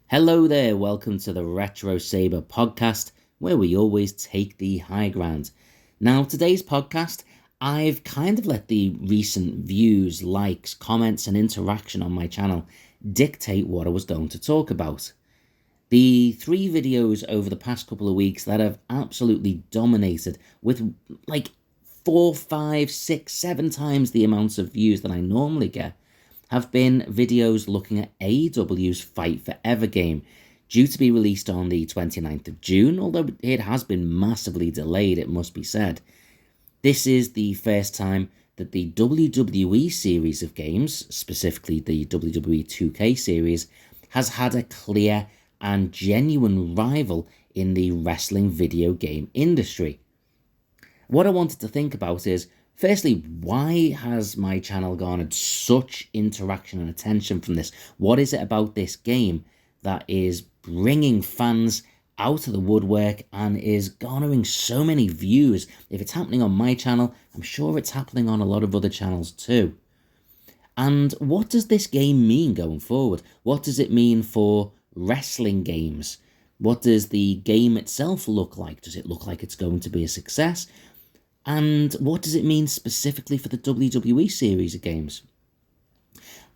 Hello there, welcome to the RetroSaber podcast, where we always take the high ground. Now, today's podcast, I've kind of let the recent views, likes, comments, and interaction on my channel dictate what I was going to talk about. The 3 videos over the past couple of weeks that have absolutely dominated with like 4, 5, 6, 7 times the amounts of views that I normally get have been videos looking at AEW's Fight Forever game, due to be released on the 29th of June, although it has been massively delayed, it must be said. This is the first time that the WWE series of games, specifically the WWE 2K series, has had a clear and genuine rival in the wrestling video game industry. What I wanted to think about is, firstly, why has my channel garnered such interaction and attention from this? What is it about this game that is bringing fans out of the woodwork and is garnering so many views? If it's happening on my channel, I'm sure it's happening on a lot of other channels too. And what does this game mean going forward? What does it mean for wrestling games? What does the game itself look like? Does it look like it's going to be a success? And what does it mean specifically for the WWE series of games?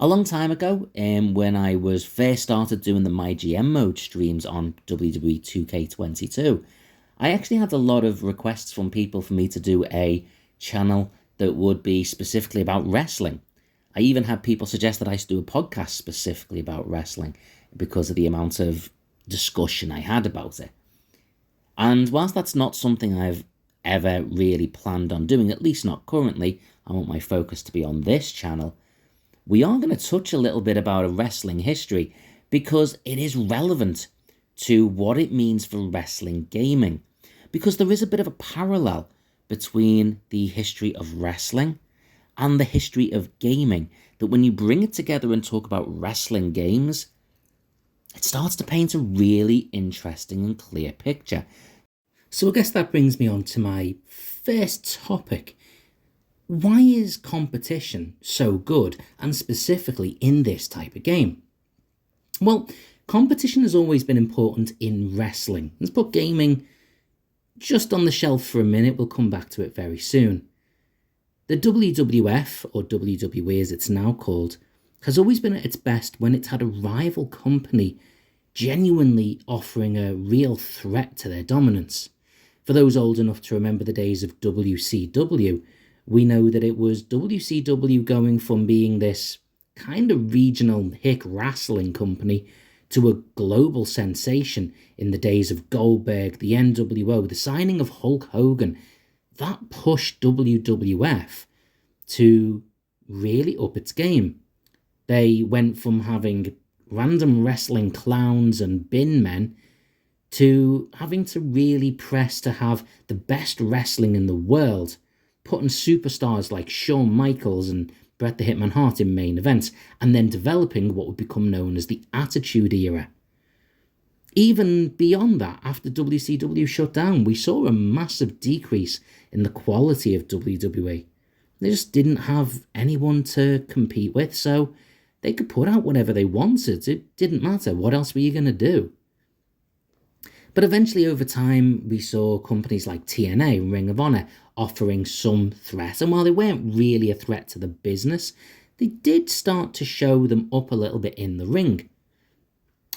A long time ago, when I was first started doing the MyGM mode streams on WWE 2K22, I actually had a lot of requests from people for me to do a channel that would be specifically about wrestling. I even had people suggest that I should do a podcast specifically about wrestling because of the amount of discussion I had about it. And whilst that's not something I've ever really planned on doing, at least not currently, I want my focus to be on this channel, we are going to touch a little bit about a wrestling history because it is relevant to what it means for wrestling gaming, because there is a bit of a parallel between the history of wrestling and the history of gaming, that when you bring it together and talk about wrestling games, it starts to paint a really interesting and clear picture. So I guess that brings me on to my first topic. Why is competition so good, and specifically in this type of game? Well, competition has always been important in wrestling. Let's put gaming just on the shelf for a minute, we'll come back to it very soon. The WWF, or WWE as it's now called, has always been at its best when it's had a rival company genuinely offering a real threat to their dominance. For those old enough to remember the days of WCW, we know that it was WCW going from being this kind of regional hick wrestling company to a global sensation in the days of Goldberg, the NWO, the signing of Hulk Hogan. That pushed WWF to really up its game. They went from having random wrestling clowns and bin men to having to really press to have the best wrestling in the world, putting superstars like Shawn Michaels and Bret the Hitman Hart in main events, and then developing what would become known as the Attitude Era. Even beyond that, after WCW shut down, we saw a massive decrease in the quality of WWE. They just didn't have anyone to compete with, so they could put out whatever they wanted. It didn't matter. What else were you going to do? But eventually, over time, we saw companies like TNA and Ring of Honor offering some threat. And while they weren't really a threat to the business, they did start to show them up a little bit in the ring.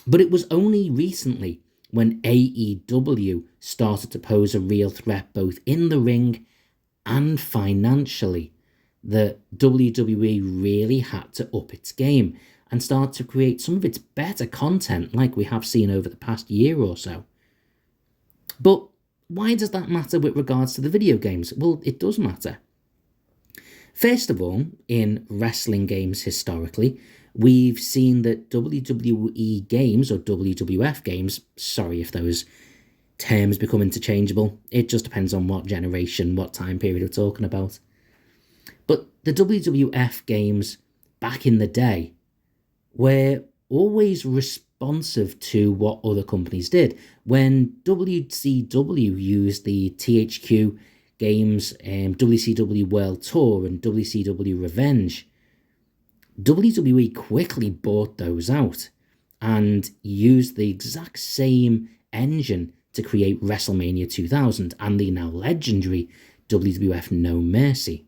But it was only recently when AEW started to pose a real threat both in the ring and financially that WWE really had to up its game and start to create some of its better content like we have seen over the past year or so. But why does that matter with regards to the video games? Well, it does matter. First of all, in wrestling games historically, we've seen that WWE games, or WWF games, sorry if those terms become interchangeable, it just depends on what generation, what time period we're talking about. But the WWF games back in the day were always responsive to what other companies did. When WCW used the THQ games, WCW World Tour and WCW Revenge, WWE quickly bought those out and used the exact same engine to create WrestleMania 2000 and the now legendary WWF No Mercy.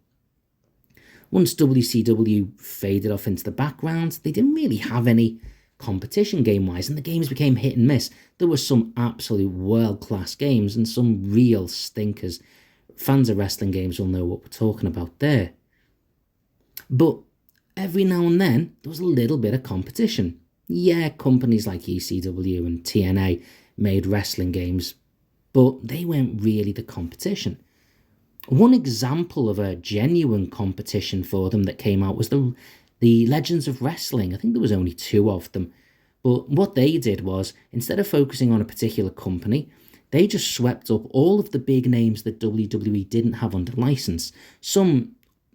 Once WCW faded off into the background, they didn't really have any competition game-wise, and the games became hit and miss. There were some absolute world-class games and some real stinkers. Fans of wrestling games will know what we're talking about there. But every now and then, there was a little bit of competition. Yeah, companies like ECW and TNA made wrestling games, but they weren't really the competition. One example of a genuine competition for them that came out was the Legends of Wrestling. I think there was only 2 of them. But what they did was, instead of focusing on a particular company, they just swept up all of the big names that WWE didn't have under license. Some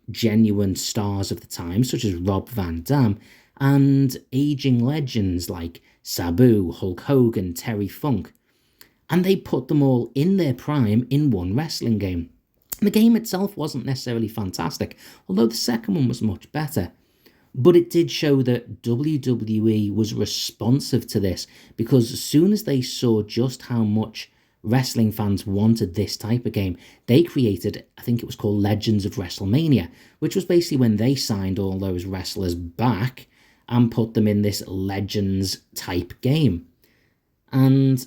genuine stars of the time, such as Rob Van Dam, and aging legends like Sabu, Hulk Hogan, Terry Funk. And they put them all in their prime in one wrestling game. The game itself wasn't necessarily fantastic, although the second one was much better. But it did show that WWE was responsive to this, because as soon as they saw just how much wrestling fans wanted this type of game, they created, I think it was called Legends of WrestleMania, which was basically when they signed all those wrestlers back and put them in this Legends type game. And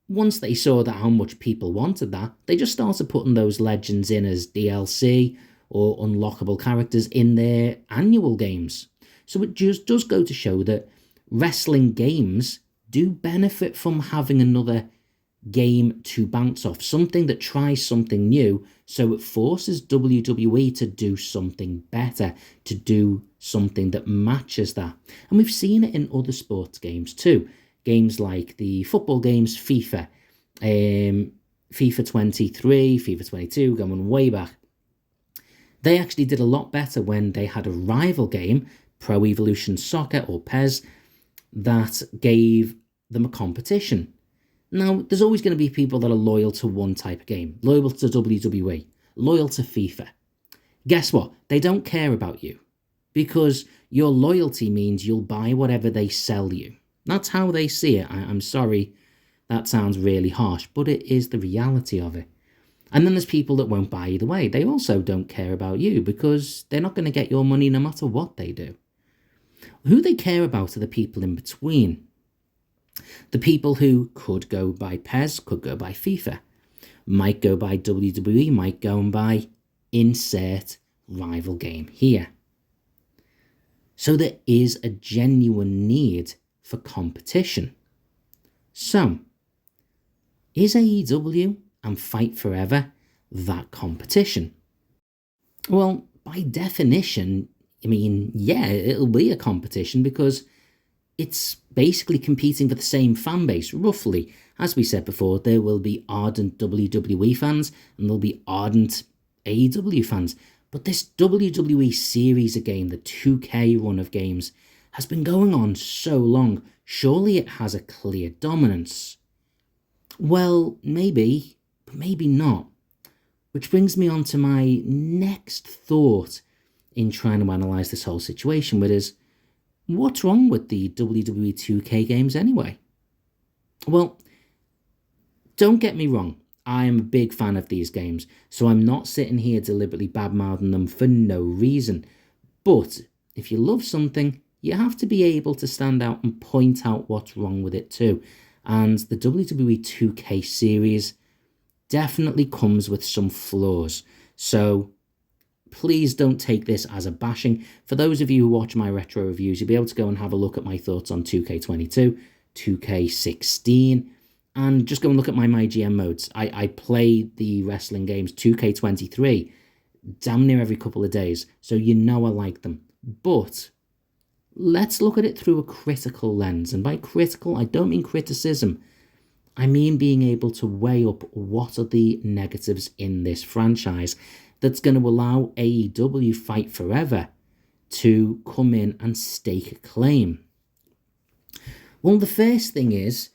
once they saw that how much people wanted that, they just started putting those legends in as DLC or unlockable characters in their annual games. So it just does go to show that wrestling games do benefit from having another game to bounce off, something that tries something new, so it forces WWE to do something better, to do something that matches that. And we've seen it in other sports games too. Games like the football games FIFA, FIFA 23, FIFA 22, going way back. They actually did a lot better when they had a rival game, Pro Evolution Soccer or PES, that gave them a competition. Now, there's always going to be people that are loyal to one type of game, loyal to WWE, loyal to FIFA. Guess what? They don't care about you, because your loyalty means you'll buy whatever they sell you. That's how they see it. I'm sorry, that sounds really harsh, but it is the reality of it. And then there's people that won't buy either way. They also don't care about you because they're not going to get your money no matter what they do. Who they care about are the people in between. The people who could go by PES, could go by FIFA, might go by WWE, might go and buy insert rival game here. So there is a genuine need for competition. So, is AEW and Fight Forever that competition? Well, by definition, I mean, yeah, it'll be a competition because it's basically competing for the same fan base, roughly. As we said before, there will be ardent WWE fans and there'll be ardent AEW fans. But this WWE series of game, the 2K run of games, has been going on so long. Surely it has a clear dominance. Well, maybe, but maybe not. Which brings me on to my next thought in trying to analyse this whole situation, which is, what's wrong with the WWE 2K games anyway? Well, don't get me wrong, I am a big fan of these games, so I'm not sitting here deliberately bad-mouthing them for no reason. But if you love something, you have to be able to stand out and point out what's wrong with it too. And the WWE 2K series definitely comes with some flaws. So please don't take this as a bashing. For those of you who watch my retro reviews, you'll be able to go and have a look at my thoughts on 2K22, 2K16, and just go and look at my MyGM modes. I play the wrestling games 2K23 damn near every couple of days, so you know I like them. But let's look at it through a critical lens. And by critical, I don't mean criticism. I mean being able to weigh up what are the negatives in this franchise that's going to allow AEW Fight Forever to come in and stake a claim. Well, the first thing is,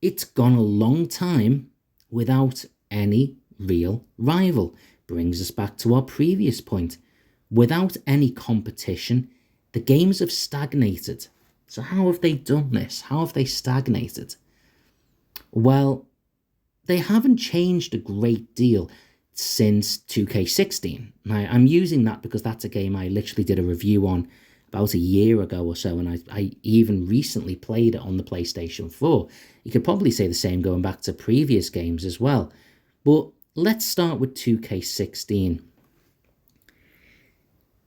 it's gone a long time without any real rival. Brings us back to our previous point. Without any competition, the games have stagnated. So how have they done this? How have they stagnated? Well, they haven't changed a great deal since 2K16. Now, I'm using that because that's a game I literally did a review on about a year ago or so, and I even recently played it on the PlayStation 4. You could probably say the same going back to previous games as well. But let's start with 2K16.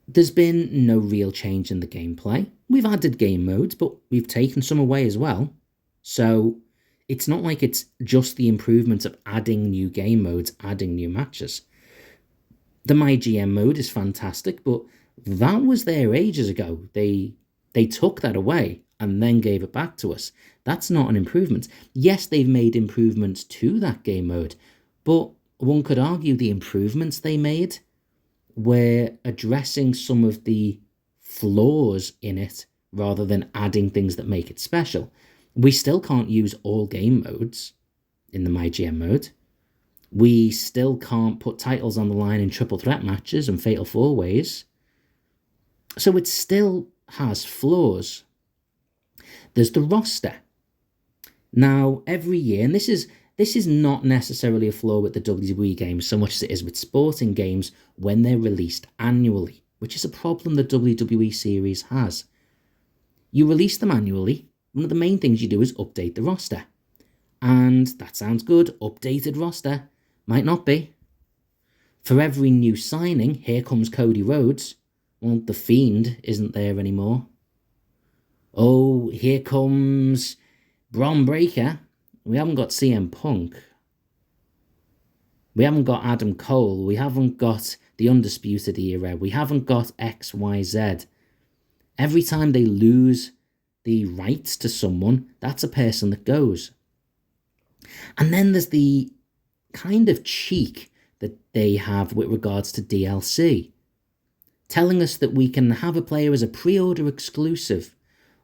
There's been no real change in the gameplay. We've added game modes, but we've taken some away as well. So it's not like it's just the improvements of adding new game modes, adding new matches. The MyGM mode is fantastic, but that was there ages ago. They took that away and then gave it back to us. That's not an improvement. Yes, they've made improvements to that game mode, but one could argue the improvements they made were addressing some of the flaws in it rather than adding things that make it special. We still can't use all game modes in the MyGM mode. We still can't put titles on the line in triple threat matches and fatal four ways. So it still has flaws. There's the roster. Now, every year, and this is not necessarily a flaw with the WWE games so much as it is with sporting games when they're released annually, which is a problem the WWE series has. You release them annually. One of the main things you do is update the roster. And that sounds good, updated roster. Might not be. For every new signing, here comes Cody Rhodes. Well, The Fiend isn't there anymore. Oh, here comes Braun Breaker. We haven't got CM Punk. We haven't got Adam Cole. We haven't got the Undisputed Era. We haven't got XYZ. Every time they lose the rights to someone, that's a person that goes. And then there's the kind of cheek that they have with regards to DLC, telling us that we can have a player as a pre-order exclusive,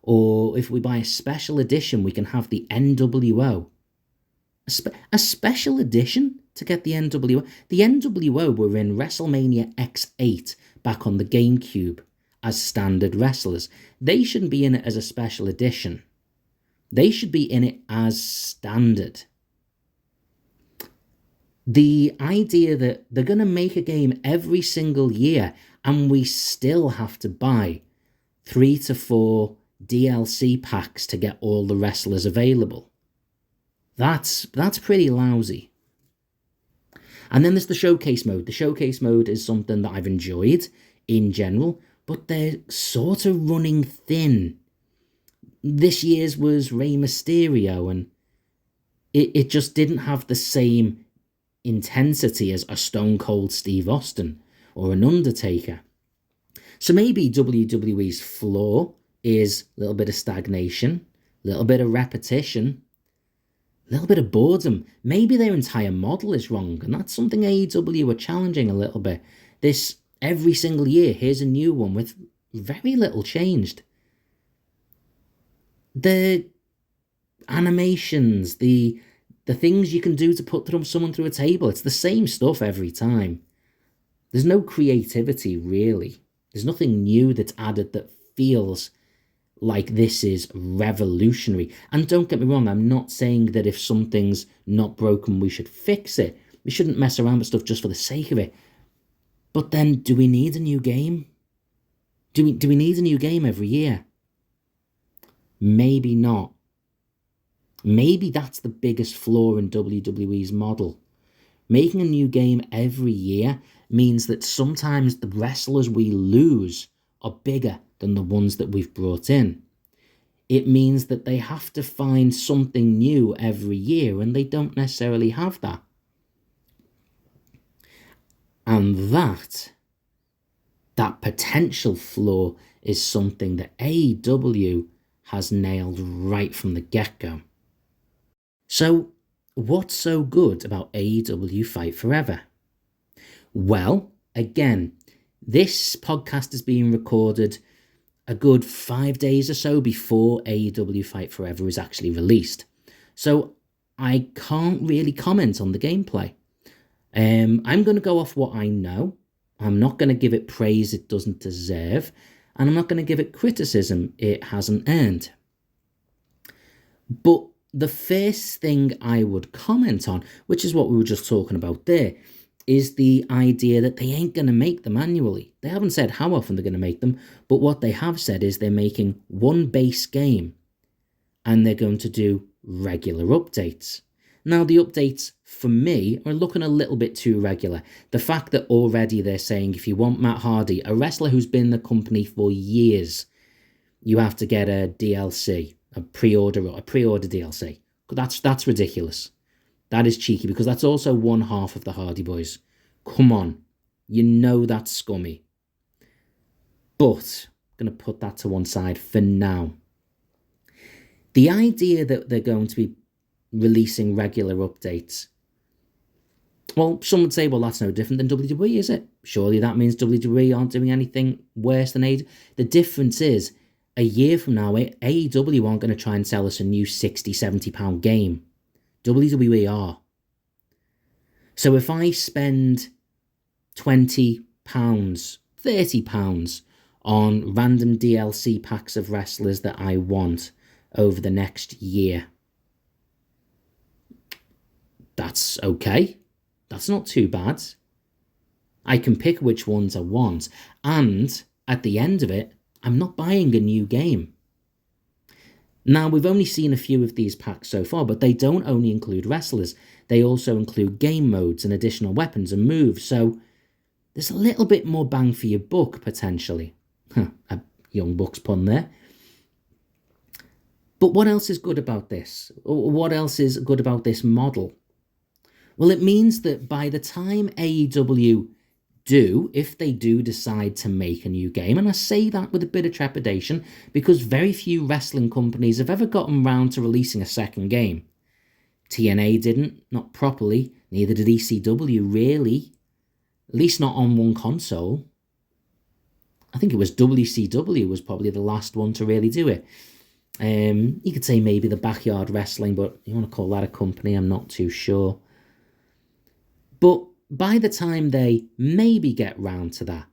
or if we buy a special edition, we can have the NWO. A special edition to get the NWO? The NWO were in WrestleMania X8 back on the GameCube as standard wrestlers. They shouldn't be in it as a special edition. They should be in it as standard. The idea that they're going to make a game every single year and we still have to buy 3 to 4 DLC packs to get all the wrestlers available. That's pretty lousy. And then there's the showcase mode. The showcase mode is something that I've enjoyed in general, but they're sort of running thin. This year's was Rey Mysterio, and it just didn't have the same intensity as a Stone Cold Steve Austin or an Undertaker. So maybe WWE's flaw is a little bit of stagnation, a little bit of repetition, a little bit of boredom. Maybe their entire model is wrong, and that's something AEW are challenging a little bit. This, every single year, here's a new one with very little changed. The animations, the things you can do to put someone through a table, it's the same stuff every time. There's no creativity, really. There's nothing new that's added that feels like this is revolutionary. And don't get me wrong, I'm not saying that if something's not broken, we should fix it. We shouldn't mess around with stuff just for the sake of it. But then, do we need a new game? Do we need a new game every year? Maybe not. Maybe that's the biggest flaw in WWE's model. Making a new game every year means that sometimes the wrestlers we lose are bigger than the ones that we've brought in. It means that they have to find something new every year, and they don't necessarily have that. And that potential flaw is something that AEW has nailed right from the get-go. So, what's so good about AEW Fight Forever? Well, again, this podcast is being recorded a good 5 days or so before AEW Fight Forever is actually released. So, I can't really comment on the gameplay. I'm going to go off what I know. I'm not going to give it praise it doesn't deserve. and I'm not going to give it criticism it hasn't earned. But the first thing I would comment on, which is what we were just talking about there, is the idea that they ain't going to make them annually. They haven't said how often they're going to make them, but what they have said is they're making one base game and they're going to do regular updates. Now, the updates, for me, are looking a little bit too regular. The fact that already they're saying if you want Matt Hardy, a wrestler who's been in the company for years, you have to get a DLC, a pre-order DLC. That's ridiculous. That is cheeky, because that's also one half of the Hardy Boys. Come on. You know that's scummy. But I'm going to put that to one side for now. The idea that they're going to be releasing regular updates, well, some would say, well, that's no different than WWE, is it? Surely that means WWE aren't doing anything worse than AEW. The difference is, a year from now, AEW aren't going to try and sell us a new £60, £70 game. WWE are. So if I spend £20, £30 on random DLC packs of wrestlers that I want over the next year, that's okay. That's not too bad. I can pick which ones I want, and at the end of it, I'm not buying a new game. Now, we've only seen a few of these packs so far, but they don't only include wrestlers. They also include game modes and additional weapons and moves, so there's a little bit more bang for your buck, potentially. A Young Bucks pun there. But what else is good about this? What else is good about this model? Well, it means that by the time AEW if they do decide to make a new game, and I say that with a bit of trepidation because very few wrestling companies have ever gotten round to releasing a second game. TNA didn't, not properly, neither did ECW really, at least not on one console. I think it was WCW was probably the last one to really do it. You could say maybe the Backyard Wrestling, but you want to call that a company, I'm not too sure. But by the time they maybe get round to that,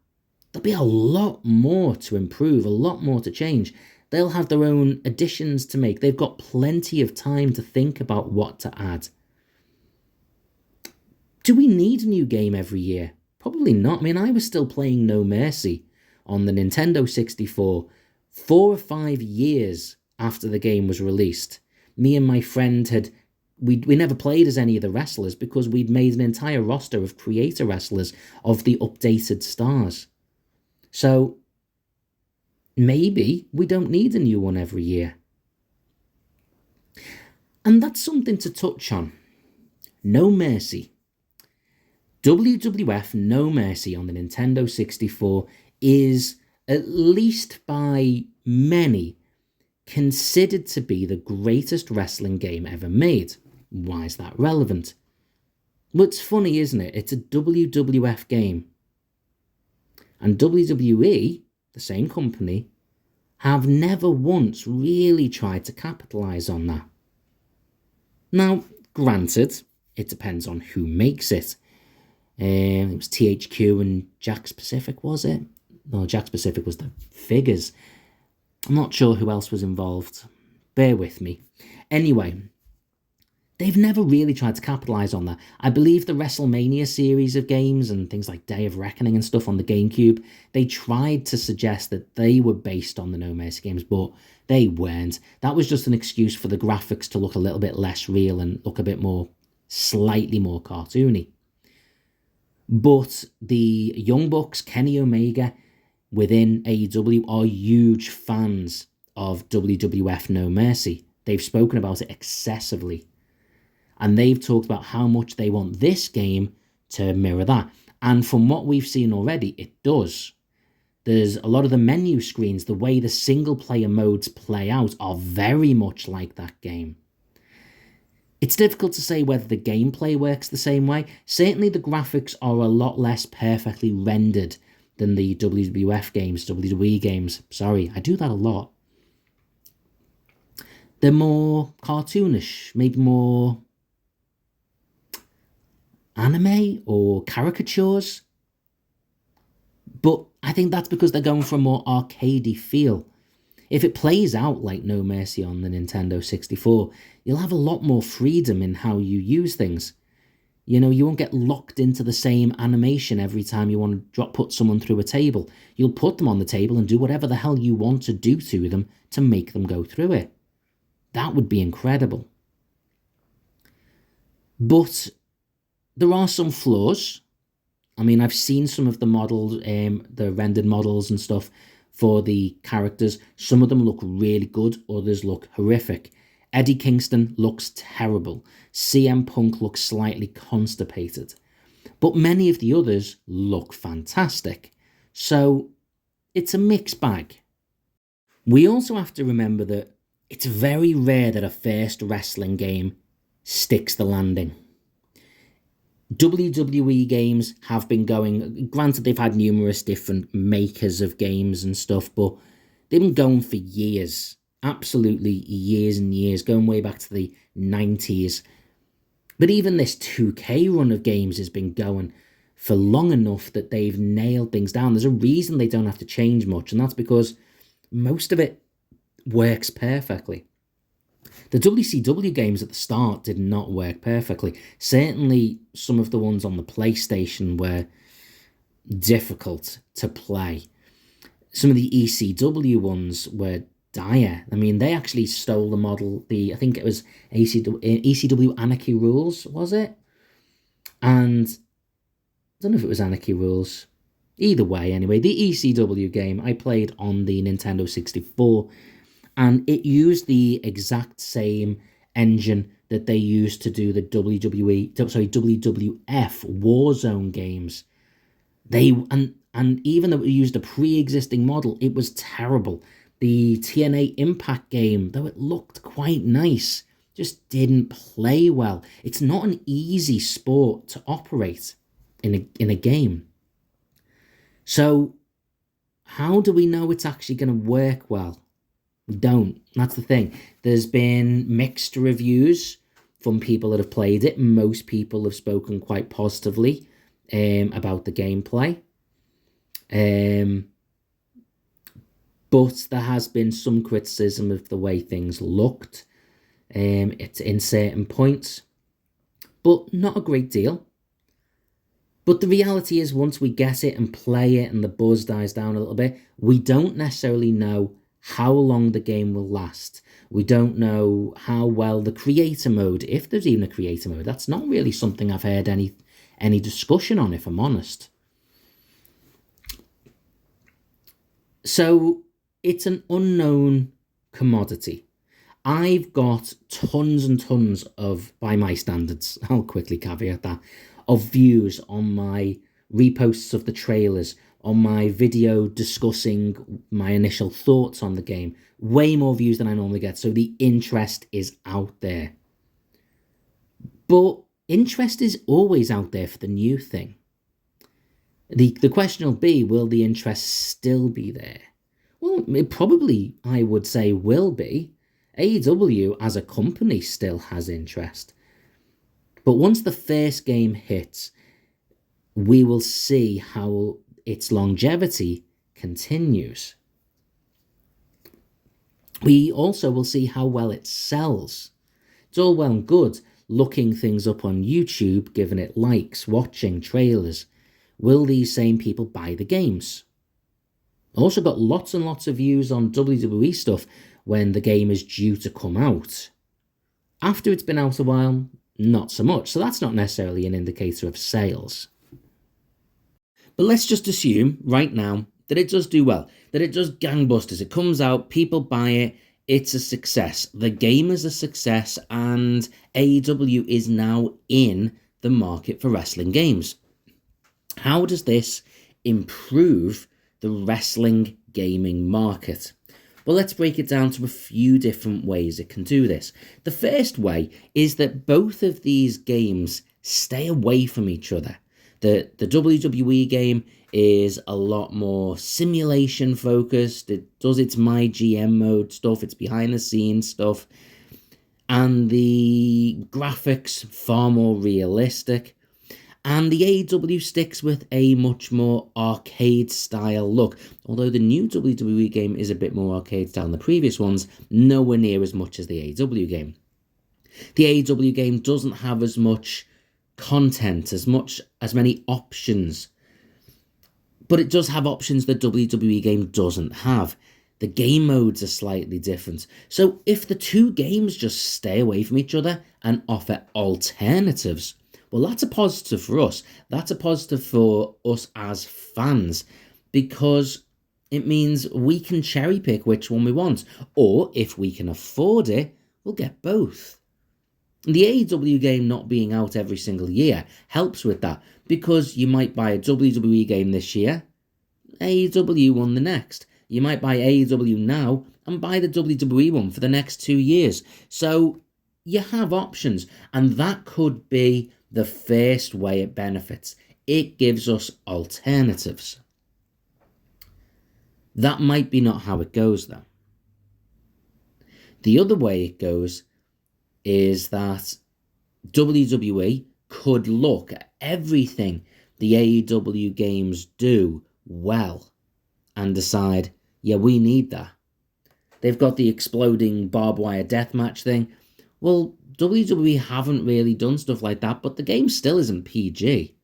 there'll be a lot more to improve, a lot more to change. They'll have their own additions to make. They've got plenty of time to think about what to add. Do we need a new game every year? Probably not. I mean, I was still playing No Mercy on the Nintendo 64 4 or 5 years after the game was released. Me and my friend we never played as any of the wrestlers because we'd made an entire roster of creator wrestlers of the updated stars. So maybe we don't need a new one every year. And that's something to touch on. No Mercy. WWF No Mercy on the Nintendo 64 is, at least by many, considered to be the greatest wrestling game ever made. Why is that relevant? Well, it's funny, isn't it? It's a WWF game. And WWE, the same company, have never once really tried to capitalise on that. Now, granted, it depends on who makes it. It was THQ and Jakks Pacific, was it? No, Jakks Pacific was the figures. I'm not sure who else was involved. Bear with me. Anyway, they've never really tried to capitalise on that. I believe the WrestleMania series of games and things like Day of Reckoning and stuff on the GameCube, they tried to suggest that they were based on the No Mercy games, but they weren't. That was just an excuse for the graphics to look a little bit less real and look a bit more, slightly more cartoony. But the Young Bucks, Kenny Omega, within AEW are huge fans of WWF No Mercy. They've spoken about it excessively. And they've talked about how much they want this game to mirror that. And from what we've seen already, it does. There's a lot of the menu screens, the way the single-player modes play out are very much like that game. It's difficult to say whether the gameplay works the same way. Certainly the graphics are a lot less perfectly rendered than the WWF games, WWE games. Sorry, I do that a lot. They're more cartoonish, maybe more anime or caricatures. But I think that's because they're going for a more arcadey feel. If it plays out like No Mercy on the Nintendo 64, you'll have a lot more freedom in how you use things. You know, you won't get locked into the same animation every time you want to put someone through a table. You'll put them on the table and do whatever the hell you want to do to them to make them go through it. That would be incredible. But there are some flaws. I mean, I've seen some of the models, the rendered models and stuff for the characters. Some of them look really good, others look horrific. Eddie Kingston looks terrible. CM Punk looks slightly constipated. But many of the others look fantastic. So it's a mixed bag. We also have to remember that it's very rare that a first wrestling game sticks the landing. WWE games have been going, granted they've had numerous different makers of games and stuff, but they've been going for years, absolutely years and years, going way back to the 90s. But even this 2K run of games has been going for long enough that they've nailed things down. There's a reason they don't have to change much, and that's because most of it works perfectly. The WCW games at the start did not work perfectly. Certainly some of the ones on the PlayStation were difficult to play. Some of the ECW ones were dire. I mean, they actually stole the model, I think it was ECW Anarchy Rules, was it? And I don't know if it was Anarchy Rules. Either way, anyway, the ECW game I played on the Nintendo 64, and it used the exact same engine that they used to do the WWF Warzone games. And even though it used a pre-existing model, it was terrible. The TNA Impact game, though it looked quite nice, just didn't play well. It's not an easy sport to operate in a game. So how do we know it's actually going to work well? We don't. That's the thing. There's been mixed reviews from people that have played it. Most people have spoken quite positively about the gameplay. But there has been some criticism of the way things looked it's in certain points, but not a great deal. But the reality is, once we get it and play it and the buzz dies down a little bit, we don't necessarily know how long the game will last. We don't know how well the creator mode, if there's even a creator mode, that's not really something I've heard any discussion on, if I'm honest. So it's an unknown commodity. I've got tons and tons of, by my standards, I'll quickly caveat that, of views on my reposts of the trailers, on my video discussing my initial thoughts on the game. Way more views than I normally get, so the interest is out there. But interest is always out there for the new thing. The question will be, will the interest still be there? Well, it probably, I would say, will be. AEW as a company still has interest. But once the first game hits, we will see how its longevity continues. We also will see how well it sells. It's all well and good looking things up on YouTube, giving it likes, watching trailers. Will these same people buy the games? I also got lots and lots of views on WWE stuff when the game is due to come out. After it's been out a while, not so much. So that's not necessarily an indicator of sales. But let's just assume right now that it does do well, that it does gangbusters. It comes out, people buy it, it's a success. The game is a success, and AEW is now in the market for wrestling games. How does this improve the wrestling gaming market? Well, let's break it down to a few different ways it can do this. The first way is that both of these games stay away from each other. The WWE game is a lot more simulation focused. It does its My GM mode stuff, its behind the scenes stuff, and the graphics far more realistic. And the AEW sticks with a much more arcade-style look. Although the new WWE game is a bit more arcade-style than the previous ones, nowhere near as much as the AEW game. The AEW game doesn't have as much content, as many options. But it does have options the WWE game doesn't have. The game modes are slightly different. So if the two games just stay away from each other and offer alternatives, well, that's a positive for us. That's a positive for us as fans, because it means we can cherry pick which one we want. Or if we can afford it, we'll get both. The AEW game not being out every single year helps with that, because you might buy a WWE game this year, AEW one the next. You might buy AEW now and buy the WWE one for the next 2 years. So you have options, and that could be the first way it benefits. It gives us alternatives. That might be not how it goes, though. The other way it goes is that WWE could look at everything the AEW games do well and decide, yeah, we need that. They've got the exploding barbed wire deathmatch thing. Well, WWE haven't really done stuff like that, but the game still isn't PG.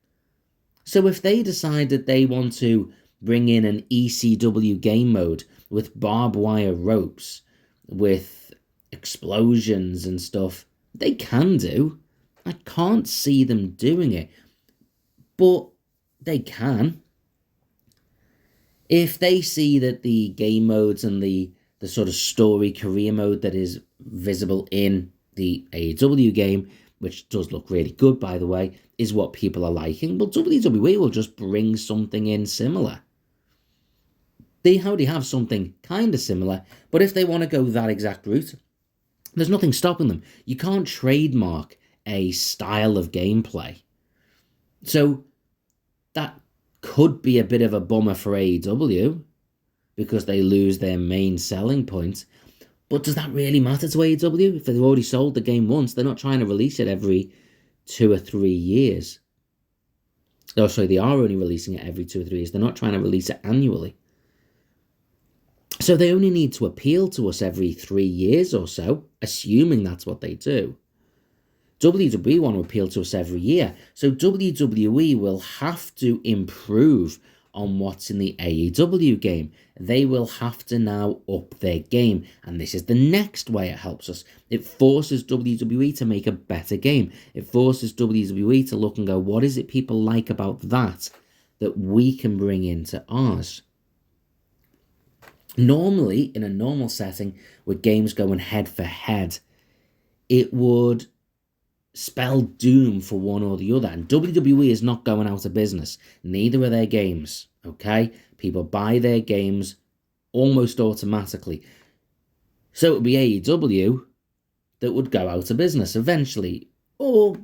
So if they decide that they want to bring in an ECW game mode with barbed wire ropes, with explosions and stuff, they can do. I can't see them doing it, but they can. If they see that the game modes and the sort of story career mode that is visible in the AEW game, which does look really good, by the way, is what people are liking, well, WWE will just bring something in similar. They already have something kind of similar, but if they want to go that exact route, there's nothing stopping them. You can't trademark a style of gameplay. So that could be a bit of a bummer for AEW, because they lose their main selling point. But does that really matter to AEW? If they've already sold the game once, they're not trying to release it every 2 or 3 years. Oh, sorry, they are only releasing it every 2 or 3 years. They're not trying to release it annually. So they only need to appeal to us every 3 years or so, assuming that's what they do. WWE want to appeal to us every year, so WWE will have to improve on what's in the AEW game. They will have to now up their game, and this is the next way it helps us. It forces WWE to make a better game. It forces WWE to look and go, what is it people like about that we can bring into ours? Normally, in a normal setting, with games going head for head, it would spell doom for one or the other, and WWE is not going out of business. Neither are their games, okay? People buy their games almost automatically. So it would be AEW that would go out of business eventually, or,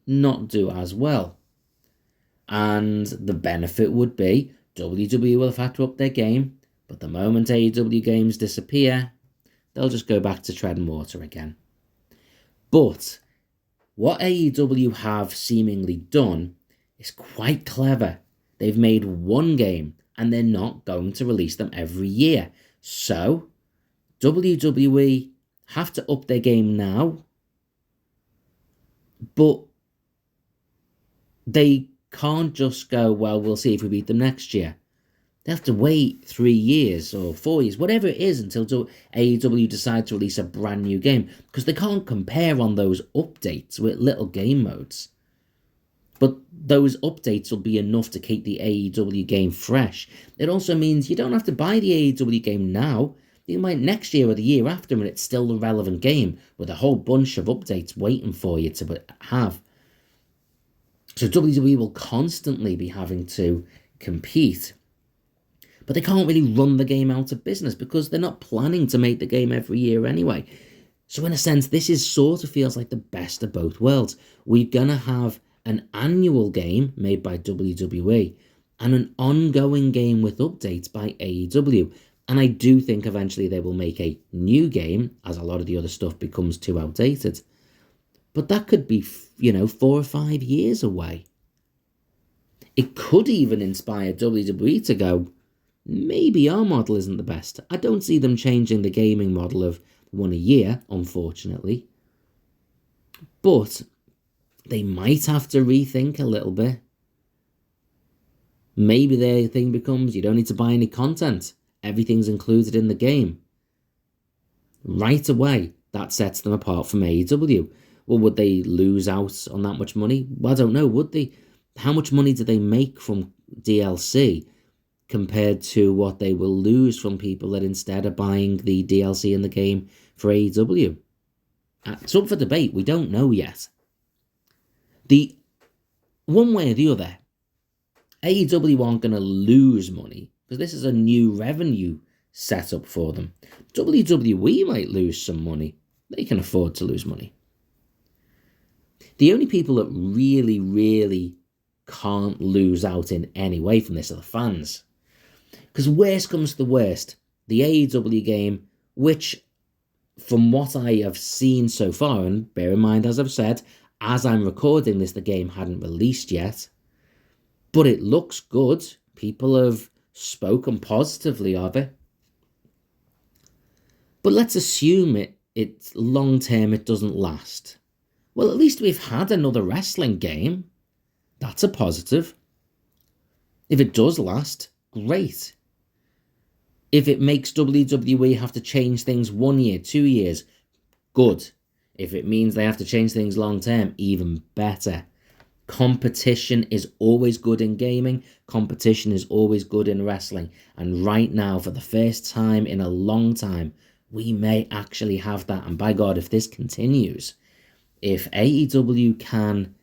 not do as well. And the benefit would be WWE will have had to up their game, but the moment AEW games disappear, they'll just go back to treading water again. But what AEW have seemingly done is quite clever. They've made one game, and they're not going to release them every year. So, WWE have to up their game now, but they can't just go, well, we'll see if we beat them next year. They have to wait 3 years or 4 years, whatever it is, until AEW decide to release a brand new game, because they can't compare on those updates with little game modes. But those updates will be enough to keep the AEW game fresh. It also means you don't have to buy the AEW game now. You might next year or the year after, and it's still a relevant game with a whole bunch of updates waiting for you to have. So WWE will constantly be having to compete. But they can't really run the game out of business, because they're not planning to make the game every year anyway. So in a sense, this is sort of feels like the best of both worlds. We're going to have an annual game made by WWE and an ongoing game with updates by AEW. And I do think eventually they will make a new game, as a lot of the other stuff becomes too outdated. But that could be, 4 or 5 years away. It could even inspire WWE to go, maybe our model isn't the best. I don't see them changing the gaming model of one a year, unfortunately. But they might have to rethink a little bit. Maybe their thing becomes, you don't need to buy any content. Everything's included in the game. Right away, that sets them apart from AEW. Well, would they lose out on that much money? Well, I don't know, would they? How much money do they make from DLC compared to what they will lose from people that instead are buying the DLC in the game for AEW? It's up for debate. We don't know yet. The one way or the other, AEW aren't going to lose money because this is a new revenue setup for them. WWE might lose some money. They can afford to lose money. The only people that really, really can't lose out in any way from this are the fans. Because worst comes to the worst, the AEW game, which from what I have seen so far, and bear in mind, as I've said, as I'm recording this, the game hadn't released yet, but it looks good. People have spoken positively of it. But let's assume it's long term, it doesn't last. Well, at least we've had another wrestling game. That's a positive. If it does last, great. If it makes WWE have to change things 1 year, 2 years, good. If it means they have to change things long term, even better. Competition is always good in gaming. Competition is always good in wrestling. And right now, for the first time in a long time, we may actually have that. And by God, if this continues, if AEW can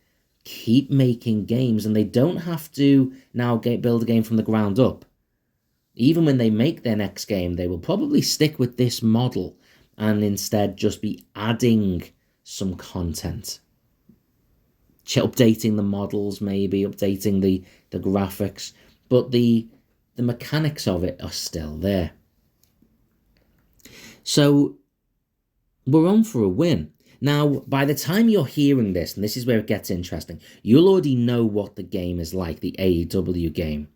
keep making games, and they don't have to now build a game from the ground up, even when they make their next game, they will probably stick with this model and instead just be adding some content. Updating the models, maybe, updating the graphics, but the mechanics of it are still there. So we're on for a win. Now, by the time you're hearing this, and this is where it gets interesting, you'll already know what the game is like, the AEW game.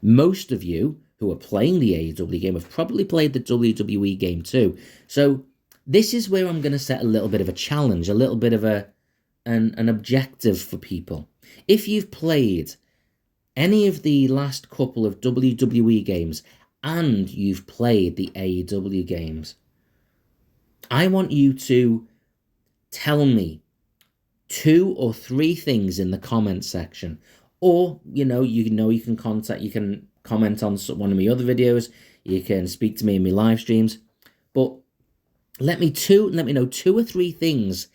Most of you who are playing the AEW game have probably played the WWE game too. So this is where I'm going to set a little bit of a challenge, a little bit of an objective for people. If you've played any of the last couple of WWE games and you've played the AEW games, I want you to tell me 2 or 3 things in the comment section, or you can comment on one of my other videos, you can speak to me in my live streams, but let me know 2 or 3 things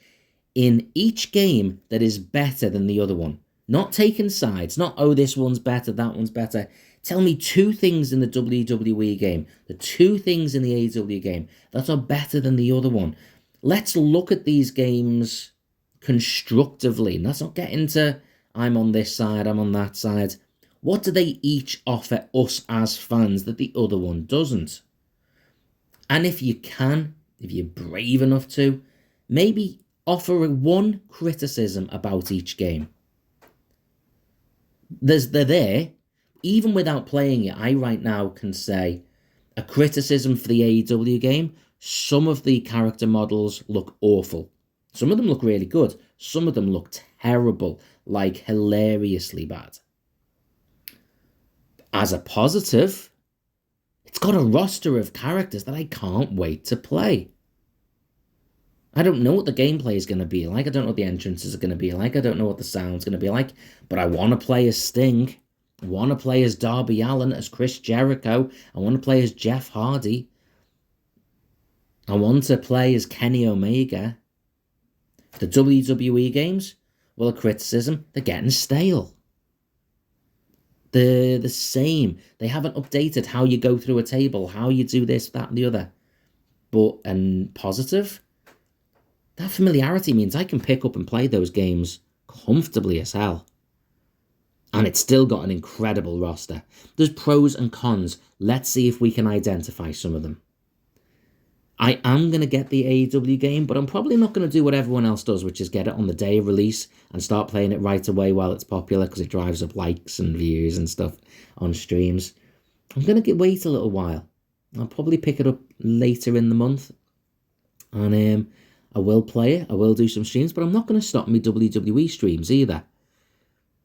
in each game that is better than the other one. Not taking sides, not, oh, this one's better, that one's better. Tell me 2 things in the WWE game, the 2 things in the AEW game that are better than the other one. Let's look at these games constructively. Let's not get into, I'm on this side, I'm on that side. What do they each offer us as fans that the other one doesn't? And if you can, if you're brave enough to, maybe offer 1 criticism about each game. They're there. Even without playing it, I right now can say a criticism for the AEW game: some of the character models look awful. Some of them look really good. Some of them look terrible, like hilariously bad. As a positive, it's got a roster of characters that I can't wait to play. I don't know what the gameplay is going to be like. I don't know what the entrances are going to be like. I don't know what the sound's going to be like. But I want to play as Sting. I want to play as Darby Allin, as Chris Jericho. I want to play as Jeff Hardy. I want to play as Kenny Omega. The WWE games, well, a criticism, they're getting stale. They're the same. They haven't updated how you go through a table, how you do this, that, and the other. But, and positive, that familiarity means I can pick up and play those games comfortably as hell. And it's still got an incredible roster. There's pros and cons. Let's see if we can identify some of them. I am going to get the AEW game, but I'm probably not going to do what everyone else does, which is get it on the day of release and start playing it right away while it's popular, because it drives up likes and views and stuff on streams. I'm going to wait a little while. I'll probably pick it up later in the month, and I will play it. I will do some streams, but I'm not going to stop my WWE streams either.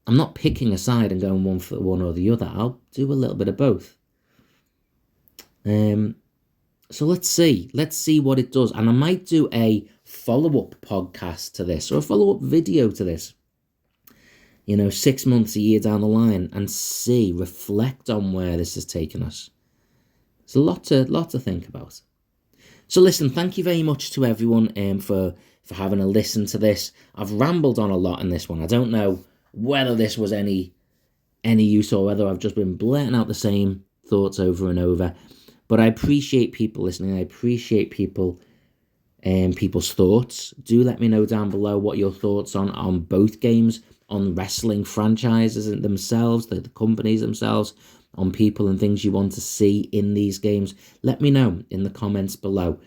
I'm not picking a side and going one for one or the other. I'll do a little bit of both. So let's see what it does. And I might do a follow-up podcast to this, or a follow-up video to this, 6 months, a year down the line, and reflect on where this has taken us. It's a lot to think about. So listen, thank you very much to everyone for having a listen to this. I've rambled on a lot in this one. I don't know whether this was any use, or whether I've just been blurting out the same thoughts over and over. But I appreciate people listening. I appreciate people's thoughts. Do let me know down below what your thoughts on both games, on wrestling franchises themselves, the companies themselves, on people and things you want to see in these games. Let me know in the comments below.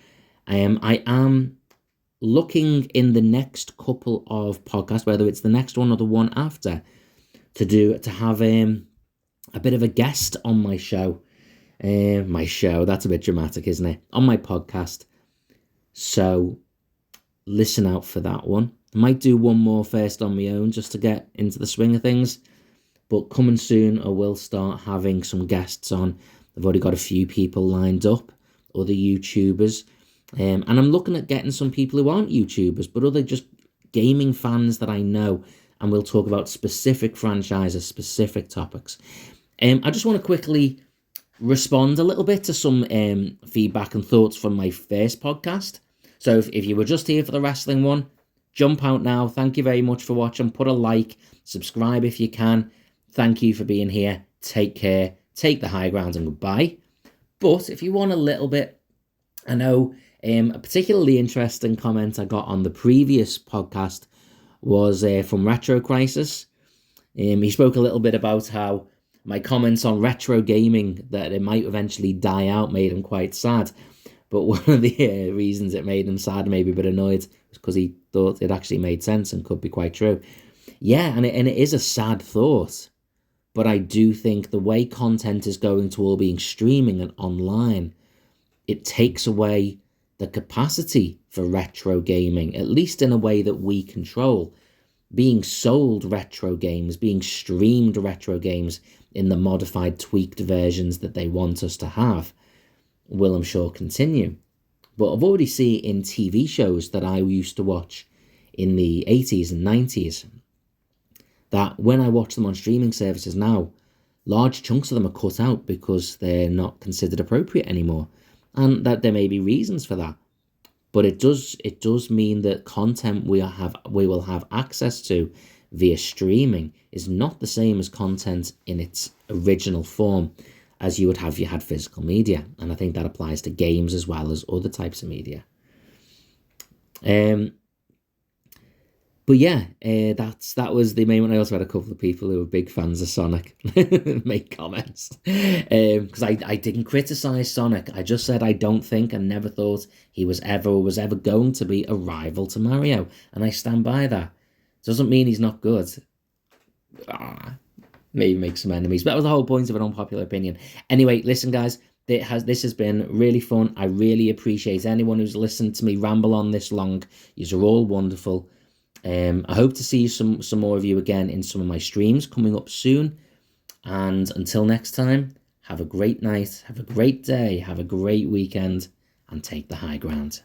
I am looking in the next couple of podcasts, whether it's the next one or the one after, to have a bit of a guest on my show. That's a bit dramatic, isn't it? On my podcast. So listen out for that one. I might do one more first on my own, just to get into the swing of things. But coming soon, I will start having some guests on. I've already got a few people lined up, other YouTubers. And I'm looking at getting some people who aren't YouTubers, but other just gaming fans that I know. And we'll talk about specific franchises, specific topics. I just want to quickly respond a little bit to some feedback and thoughts from my first podcast. So if you were just here for the wrestling one, jump out now. Thank you very much for watching. Put a like, subscribe if you can. Thank you for being here. Take care. Take the high ground, and goodbye. But if you want a little bit, I know a particularly interesting comment I got on the previous podcast was from Retro Crisis. He spoke a little bit about how my comments on retro gaming, that it might eventually die out, made him quite sad. But one of the reasons it made him sad, maybe a bit annoyed, was because he thought it actually made sense and could be quite true. Yeah, and it is a sad thought. But I do think the way content is going to all being streaming and online, it takes away the capacity for retro gaming, at least in a way that we control. Being sold retro games, being streamed retro games in the modified, tweaked versions that they want us to have, will, I'm sure, continue. But I've already seen in TV shows that I used to watch in the 80s and 90s, that when I watch them on streaming services now, large chunks of them are cut out because they're not considered appropriate anymore. And that there may be reasons for that. But it does mean that content we will have access to via streaming is not the same as content in its original form as you would have if you had physical media. And I think that applies to games as well as other types of media. But yeah, that was the main one. I also had a couple of people who were big fans of Sonic make comments. Because I didn't criticize Sonic. I just said I don't think and never thought he was ever going to be a rival to Mario. And I stand by that. Doesn't mean he's not good. Maybe make some enemies. But that was the whole point of an unpopular opinion. Anyway, listen, guys. This has been really fun. I really appreciate anyone who's listened to me ramble on this long. You're all wonderful. I hope to see some more of you again in some of my streams coming up soon. And until next time, have a great night, have a great day, have a great weekend, and take the high ground.